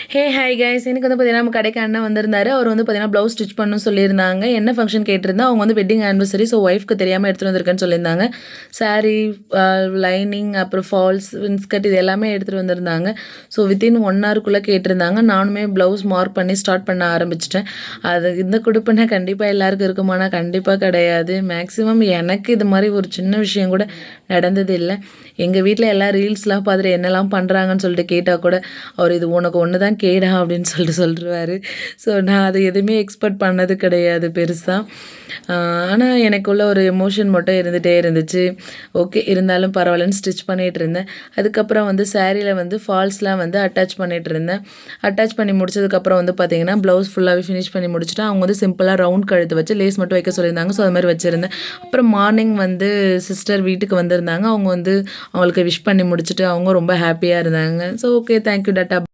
Hi guys, எனக்கு வந்து பார்த்தீங்கன்னா நம்ம கடைக்கு அண்ணன் வந்திருந்தாரு. அவர் வந்து பார்த்தீங்கன்னா ப்ளவுஸ் ஸ்டிச் பண்ணணும்னு சொல்லியிருந்தாங்க. என்ன ஃபங்க்ஷன் கேட்டிருந்தா, அவங்க வந்து வெட்டிங் ஆனிவர்சரி. ஸோ ஒய்ஃப்க்கு தெரியாமல் எடுத்துகிட்டு வந்திருக்கேன்னு சொல்லியிருந்தாங்க. சாரீ, லைனிங், அப்புறம் ஃபால்ஸ், வின்ஸ்கட் இது எல்லாமே எடுத்துகிட்டு வந்திருந்தாங்க. ஸோ வித்தின் 1 ஹவருக்குள்ளே கேட்டிருந்தாங்க. நானுமே ப்ளவுஸ் மார்க் பண்ணி ஸ்டார்ட் பண்ண ஆரம்பிச்சிட்டேன். அது இந்த குடுப்பினா கண்டிப்பாக எல்லாருக்கும் இருக்குமானா கண்டிப்பாக கிடையாது. மேக்ஸிமம் எனக்கு இது மாதிரி ஒரு சின்ன விஷயம் கூட நடந்தது இல்லை. எங்கள் வீட்டில் எல்லாம் ரீல்ஸ்லாம் பார்த்துட்டு என்னெல்லாம் பண்ணுறாங்கன்னு சொல்லிட்டு கேட்டால் கூட அவர் இது உனக்கு ஒன்று தான் கேடா அப்படின்னு சொல்லிட்டு சொல்லிருவாரு. ஸோ நான் அது எதுவுமே எக்ஸ்பெக்ட் பண்ணது கிடையாது பெருசாக. ஆனால் எனக்குள்ள ஒரு எமோஷன் மட்டும் இருந்துகிட்டே இருந்துச்சு. ஓகே, இருந்தாலும் பரவாயில்லன்னு ஸ்டிச் பண்ணிகிட்டு இருந்தேன். அதுக்கப்புறம் வந்து சாரியில் வந்து ஃபால்ஸ்லாம் வந்து அட்டாச் பண்ணிகிட்டு இருந்தேன். அட்டாச் பண்ணி முடிச்சதுக்கப்புறம் வந்து பார்த்திங்கன்னா ப்ளவுஸ் ஃபுல்லாகவே ஃபினிஷ் பண்ணி முடிச்சுட்டு அவங்க வந்து சிம்பிளாக ரவுண்ட் கழுத்து வச்சு லேஸ் மட்டும் வைக்க சொல்லியிருந்தாங்க. ஸோ அது மாதிரி வச்சுருந்தேன். அப்புறம் மார்னிங் வந்து சிஸ்டர் வீட்டுக்கு வந்திருந்தாங்க. அவங்க வந்து அவங்களுக்கு விஷ் பண்ணி முடிச்சுட்டு அவங்க ரொம்ப ஹாப்பியாக இருந்தாங்க. So okay, thank you, tata.